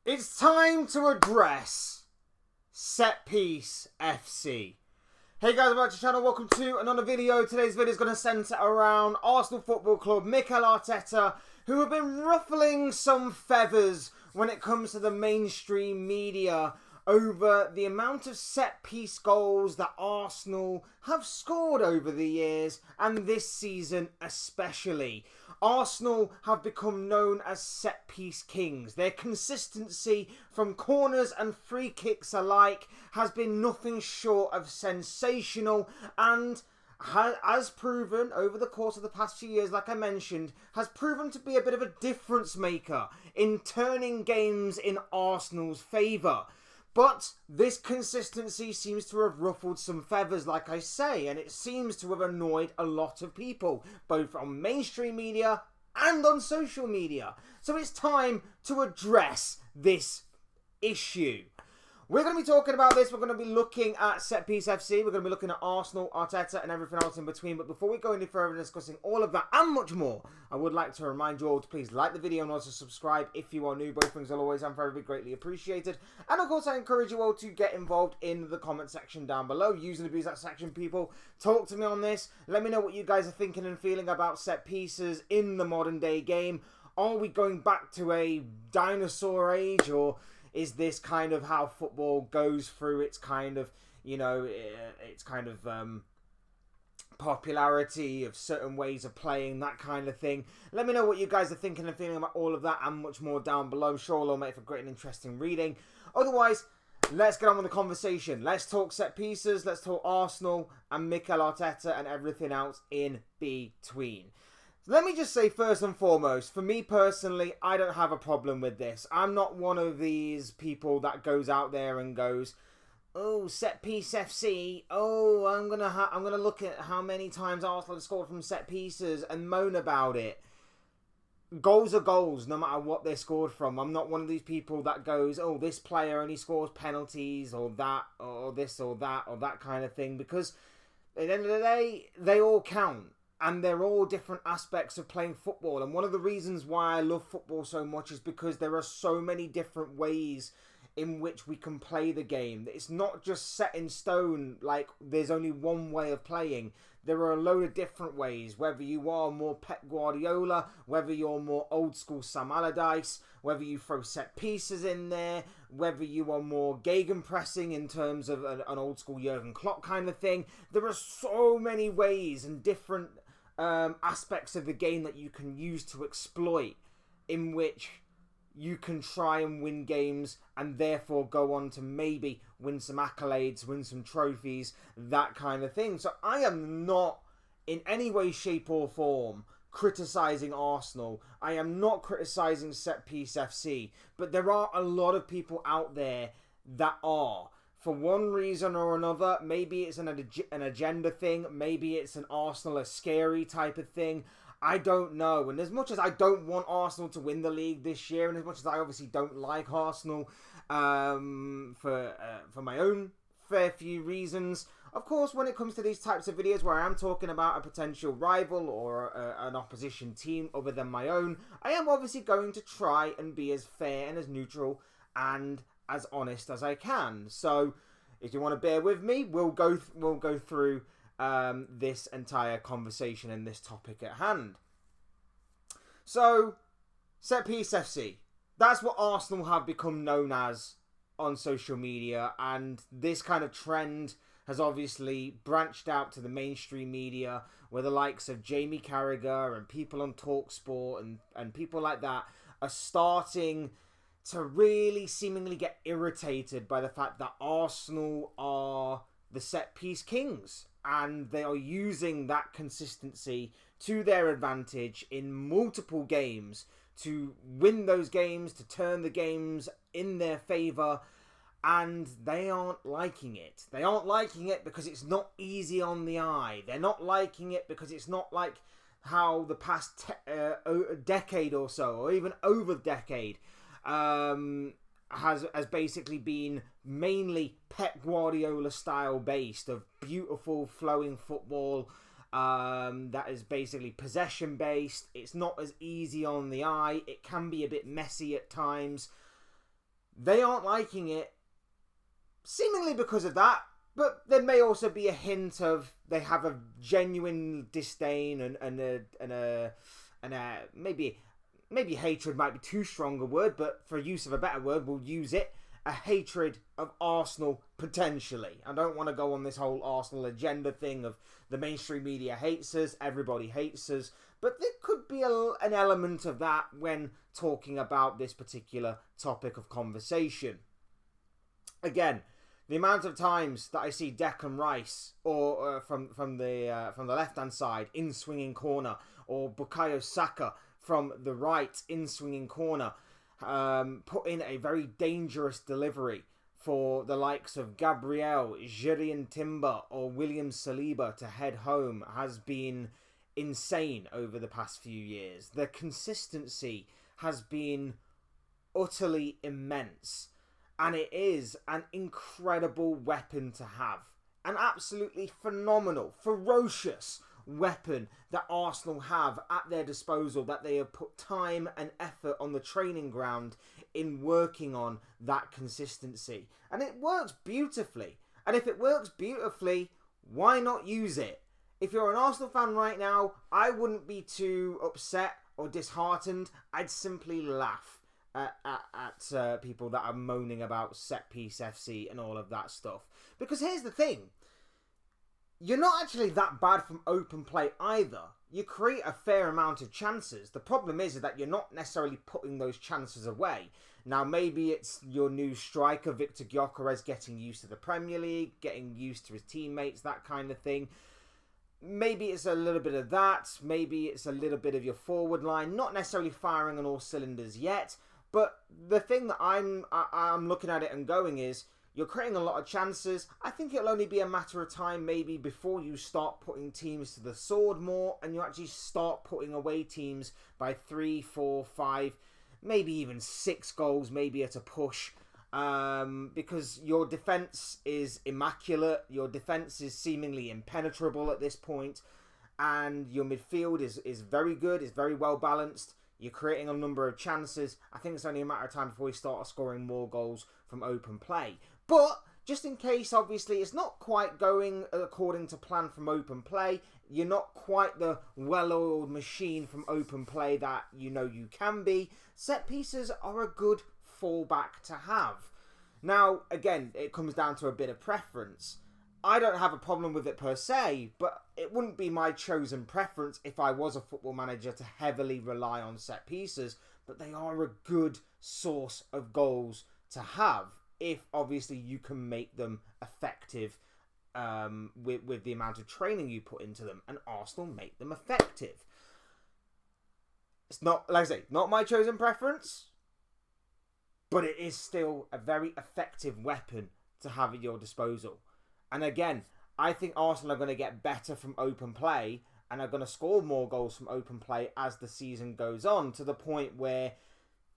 It's time to address Set Piece FC. Hey guys, welcome to the channel. Welcome to another video. Today's video is going to centre around Arsenal Football Club, Mikel Arteta, who have been ruffling some feathers when it comes to the mainstream media over the amount of set-piece goals that Arsenal have scored over the years, and this season especially. Arsenal have become known as set-piece kings. Their consistency from corners and free kicks alike has been nothing short of sensational, and has proven over the course of the past few years, like I mentioned, has proven to be a bit of a difference maker in turning games in Arsenal's favour. But this consistency seems to have ruffled some feathers, like I say, and it seems to have annoyed a lot of people, both on mainstream media and on social media. So it's time to address this issue. We're going to be talking about this. We're going to be looking at Set Piece FC. We're going to be looking at Arsenal, Arteta, and everything else in between. But before we go any further discussing all of that and much more, I would like to remind you all to please like the video and also subscribe if you are new. Both things will always and forever be greatly appreciated. And of course, I encourage you all to get involved in the comment section down below. Use and abuse that section, people. Talk to me on this. Let me know what you guys are thinking and feeling about set pieces in the modern day game. Are we going back to a dinosaur age, or is this kind of how football goes through its kind of, popularity of certain ways of playing, that kind of thing? Let me know what you guys are thinking and feeling about all of that and much more down below. I'm sure it'll make for great and interesting reading. Otherwise, let's get on with the conversation. Let's talk set pieces. Let's talk Arsenal and Mikel Arteta and everything else in between. Let me just say first and foremost, for me personally, I don't have a problem with this. I'm not one of these people that goes out there and goes, "Oh, set piece FC. Oh, I'm gonna look at how many times Arsenal have scored from set pieces and moan about it." Goals are goals, no matter what they're scored from. I'm not one of these people that goes, "Oh, this player only scores penalties," or that, or this, or that kind of thing, because at the end of the day, they all count. And they're all different aspects of playing football. And one of the reasons why I love football so much is because there are so many different ways in which we can play the game. It's not just set in stone, like there's only one way of playing. There are a load of different ways, whether you are more Pep Guardiola, whether you're more old school Sam Allardyce, whether you throw set pieces in there, whether you are more gegenpressing in terms of an old school Jurgen Klopp kind of thing. There are so many ways and different aspects of the game that you can use to exploit, in which you can try and win games and therefore go on to maybe win some accolades, win some trophies, that kind of thing. So I am not in any way, shape or form criticising Arsenal. I am not criticising Set Piece FC, but there are a lot of people out there that are. For one reason or another, maybe it's an agenda thing, maybe it's an Arsenal are scary type of thing. I don't know. And as much as I don't want Arsenal to win the league this year, and as much as I obviously don't like Arsenal for my own fair few reasons, of course, when it comes to these types of videos where I am talking about a potential rival or an opposition team other than my own, I am obviously going to try and be as fair and as neutral and as honest as I can. So if you want to bear with me, we'll go through this entire conversation and this topic at hand. So, Set Piece FC. That's what Arsenal have become known as on social media, and this kind of trend has obviously branched out to the mainstream media, where the likes of Jamie Carragher and people on TalkSport and people like that are starting to really seemingly get irritated by the fact that Arsenal are the set-piece kings, and they are using that consistency to their advantage in multiple games to win those games, to turn the games in their favour, and they aren't liking it. They aren't liking it because it's not easy on the eye. They're not liking it because it's not like how the past decade or so, or even over the decade, has basically been mainly Pep Guardiola style based, of beautiful flowing football that is basically possession based. It's not as easy on the eye. It can be a bit messy at times. They aren't liking it, seemingly because of that, but there may also be a hint of they have a genuine disdain and maybe hatred might be too strong a word, but for use of a better word, we'll use it. A hatred of Arsenal, potentially. I don't want to go on this whole Arsenal agenda thing of the mainstream media hates us, everybody hates us, but there could be an element of that when talking about this particular topic of conversation. Again, the amount of times that I see Declan Rice or from the left-hand side in swinging corner, or Bukayo Saka from the right in swinging corner, put in a very dangerous delivery for the likes of Gabriel, Jurrien Timber or William Saliba to head home has been insane over the past few years. The consistency has been utterly immense, and it is an incredible weapon to have. An absolutely phenomenal, ferocious weapon that Arsenal have at their disposal, that they have put time and effort on the training ground in working on that consistency. And it works beautifully. And if it works beautifully, why not use it? If you're an Arsenal fan right now, I wouldn't be too upset or disheartened. I'd simply laugh at people that are moaning about set piece FC and all of that stuff. Because here's the thing. You're not actually that bad from open play either. You create a fair amount of chances. The problem is that you're not necessarily putting those chances away. Now, maybe it's your new striker, Victor Gyökeres, getting used to the Premier League, getting used to his teammates, that kind of thing. Maybe it's a little bit of that. Maybe it's a little bit of your forward line. Not necessarily firing on all cylinders yet. But the thing that I'm looking at it and going is, you're creating a lot of chances. I think it'll only be a matter of time maybe before you start putting teams to the sword more and you actually start putting away teams by 3, 4, 5, maybe even 6 goals, maybe at a push. Because your defence is immaculate. Your defence is seemingly impenetrable at this point. And your midfield is very good. It's very well balanced. You're creating a number of chances. I think it's only a matter of time before we start scoring more goals from open play. But, just in case, obviously, it's not quite going according to plan from open play. You're not quite the well-oiled machine from open play that you know you can be. Set pieces are a good fallback to have. Now, again, it comes down to a bit of preference. I don't have a problem with it per se, but it wouldn't be my chosen preference if I was a football manager to heavily rely on set pieces. But they are a good source of goals to have, if obviously you can make them effective with the amount of training you put into them, and Arsenal make them effective. It's not, like I say, not my chosen preference, but it is still a very effective weapon to have at your disposal. And again, I think Arsenal are going to get better from open play and are going to score more goals from open play as the season goes on, to the point where,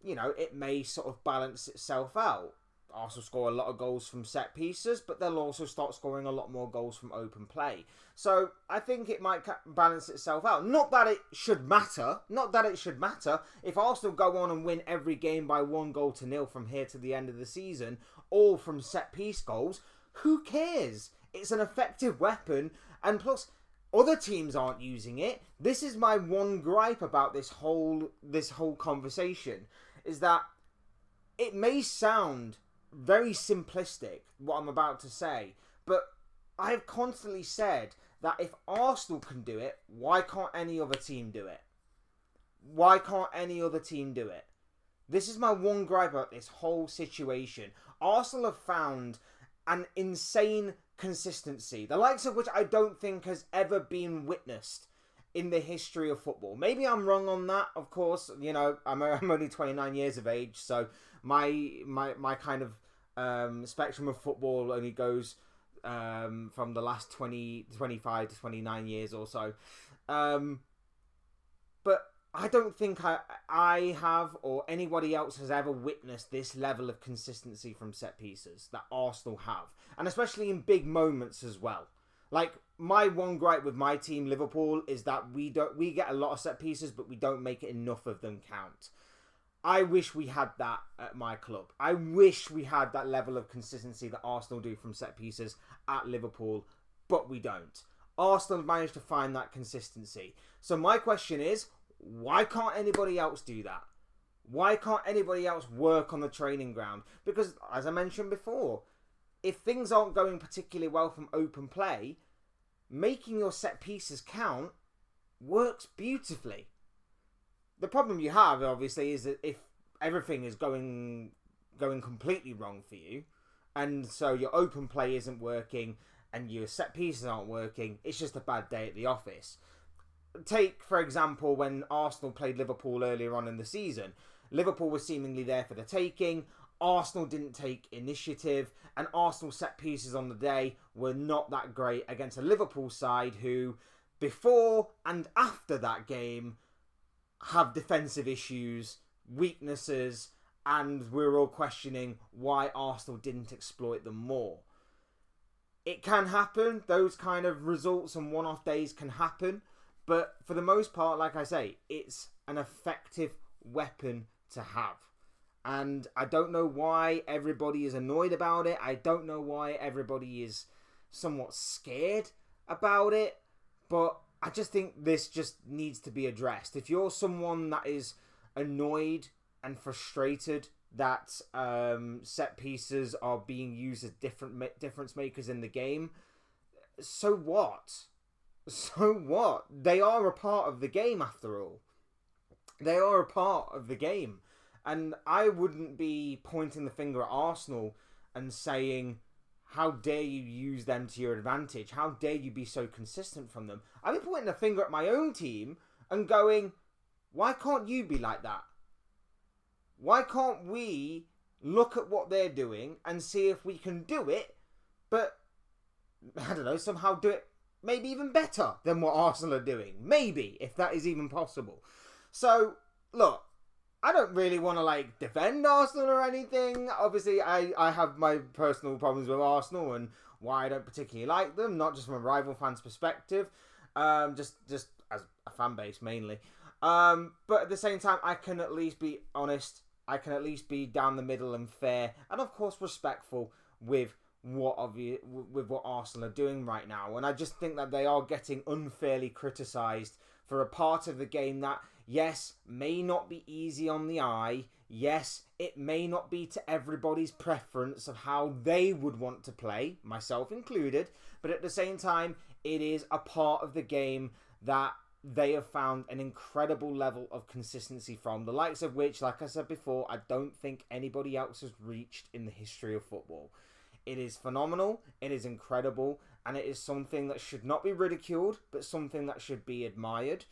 you know, it may sort of balance itself out. Arsenal score a lot of goals from set pieces, but they'll also start scoring a lot more goals from open play. So I think it might balance itself out. Not that it should matter. Not that it should matter. If Arsenal go on and win every game by 1-0 from here to the end of the season, all from set piece goals, who cares? It's an effective weapon, and plus, other teams aren't using it. This is my one gripe about this whole conversation, is that it may sound very simplistic, what I'm about to say, but I have constantly said that if Arsenal can do it, why can't any other team do it? Why can't any other team do it? This is my one gripe about this whole situation. Arsenal have found an insane consistency, the likes of which I don't think has ever been witnessed in the history of football. Maybe I'm wrong on that, of course. You know, I'm only 29 years of age, so my kind of spectrum of football only goes from the last 25 to 29 years or so. But I don't think I have, or anybody else has ever witnessed this level of consistency from set pieces that Arsenal have. And especially in big moments as well. Like, my one gripe with my team, Liverpool, is that we get a lot of set pieces, but we don't make enough of them count. I wish we had that at my club. I wish we had that level of consistency that Arsenal do from set pieces at Liverpool, but we don't. Arsenal managed to find that consistency. So my question is, why can't anybody else do that? Why can't anybody else work on the training ground? Because, as I mentioned before, if things aren't going particularly well from open play, making your set pieces count works beautifully. The problem you have, obviously, is that if everything is going completely wrong for you, and so your open play isn't working and your set pieces aren't working, it's just a bad day at the office. Take, for example, when Arsenal played Liverpool earlier on in the season. Liverpool was seemingly there for the taking. Arsenal didn't take initiative, and Arsenal set pieces on the day were not that great against a Liverpool side who, before and after that game, have defensive issues, weaknesses, and we're all questioning why Arsenal didn't exploit them more. It can happen. Those kind of results and one-off days can happen. But for the most part, like I say, it's an effective weapon to have. And I don't know why everybody is annoyed about it. I don't know why everybody is somewhat scared about it. But I just think this just needs to be addressed. If you're someone that is annoyed and frustrated that set pieces are being used as difference makers in the game, so what? So what? They are a part of the game after all. They are a part of the game. And I wouldn't be pointing the finger at Arsenal and saying, how dare you use them to your advantage? How dare you be so consistent from them? I'd be pointing the finger at my own team and going, why can't you be like that? Why can't we look at what they're doing and see if we can do it, but, I don't know, somehow do it maybe even better than what Arsenal are doing? Maybe, if that is even possible. So, look, I don't really want to, defend Arsenal or anything. Obviously, I have my personal problems with Arsenal and why I don't particularly like them, not just from a rival fan's perspective, just as a fan base, mainly. But at the same time, I can at least be honest. I can at least be down the middle and fair, and of course respectful with what Arsenal are doing right now. And I just think that they are getting unfairly criticised for a part of the game that, yes, may not be easy on the eye. Yes, it may not be to everybody's preference of how they would want to play, myself included. But at the same time, it is a part of the game that they have found an incredible level of consistency from, the likes of which, like I said before, I don't think anybody else has reached in the history of football. It is phenomenal, it is incredible, and it is something that should not be ridiculed, but something that should be admired,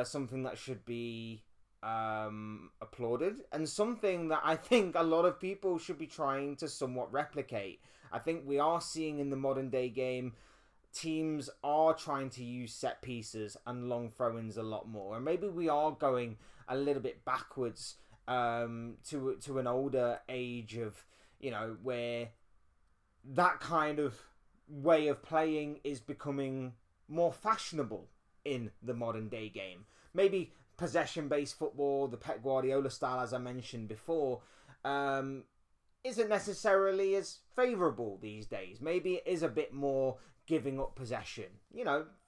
something that should be applauded, and something that I think a lot of people should be trying to somewhat replicate. I think we are seeing in the modern day game, teams are trying to use set pieces and long throw-ins a lot more, and maybe we are going a little bit backwards to an older age of, where that kind of way of playing is becoming more fashionable in the modern day game. Maybe possession-based football, the Pep Guardiola style, as I mentioned before, isn't necessarily as favourable these days. Maybe it is a bit more giving up possession.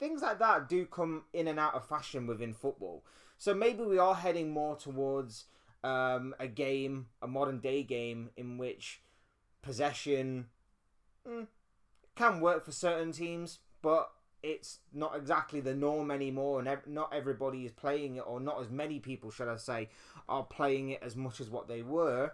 Things like that do come in and out of fashion within football. So maybe we are heading more towards a modern day game in which possession can work for certain teams, but it's not exactly the norm anymore, and not everybody is playing it, or not as many people, should I say, are playing it as much as what they were.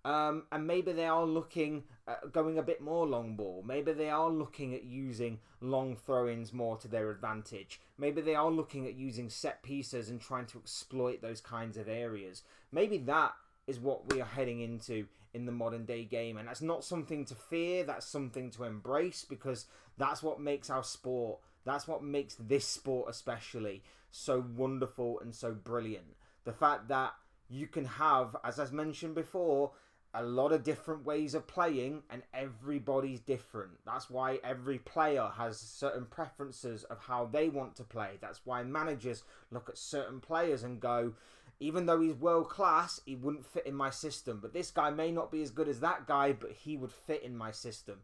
And maybe they are looking at going a bit more long ball. Maybe they are looking at using long throw-ins more to their advantage. Maybe they are looking at using set pieces and trying to exploit those kinds of areas. Maybe that is what we are heading into in the modern day game. And that's not something to fear. That's something to embrace, because that's what makes our sport, that's what makes this sport especially so wonderful and so brilliant. The fact that you can have, as I've mentioned before, a lot of different ways of playing, and everybody's different. That's why every player has certain preferences of how they want to play. That's why managers look at certain players and go, even though he's world class, he wouldn't fit in my system. But this guy may not be as good as that guy, but he would fit in my system.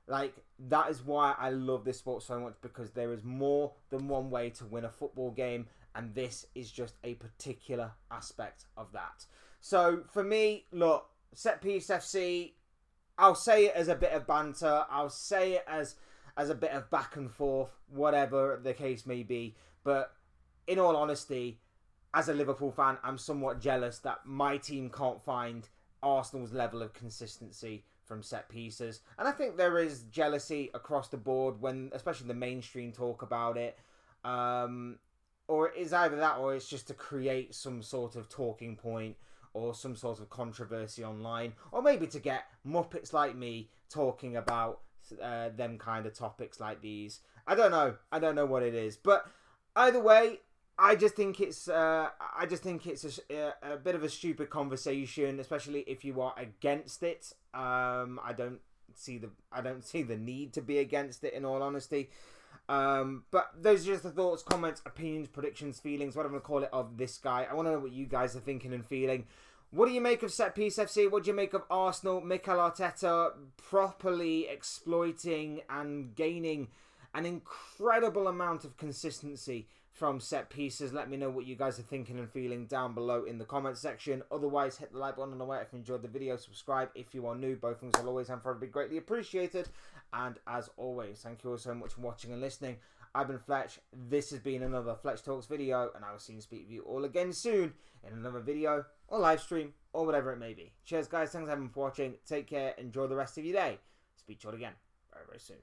Like, that is why I love this sport so much, because there is more than one way to win a football game, and this is just a particular aspect of that. So, for me, look, Set Piece FC, I'll say it as a bit of banter, I'll say it as a bit of back and forth, whatever the case may be, but in all honesty, as a Liverpool fan, I'm somewhat jealous that my team can't find Arsenal's level of consistency from set pieces. And I think there is jealousy across the board when, especially the mainstream, talk about it. Or it's either that, or it's just to create some sort of talking point or some sort of controversy online, or maybe to get Muppets like me talking about them kind of topics like these. I don't know what it is, but either way, I just think it's a bit of a stupid conversation, especially if you are against it. I don't see the need to be against it, in all honesty. But those are just the thoughts, comments, opinions, predictions, feelings, whatever you call it, of this guy. I want to know what you guys are thinking and feeling. What do you make of Set Piece FC? What do you make of Arsenal, Mikel Arteta properly exploiting and gaining an incredible amount of consistency from set pieces? Let me know what you guys are thinking and feeling down below in the comment section. Otherwise, hit the like button on the way if you enjoyed the video. Subscribe if you are new. Both things will always and forever be greatly appreciated. And as always, thank you all so much for watching and listening. I've been Fletch. This has been another Fletch Talks video, and I will see and speak with you all again soon in another video or live stream or whatever it may be. Cheers, guys. Thanks everyone for watching. Take care. Enjoy the rest of your day. Speak to you all again very, very soon.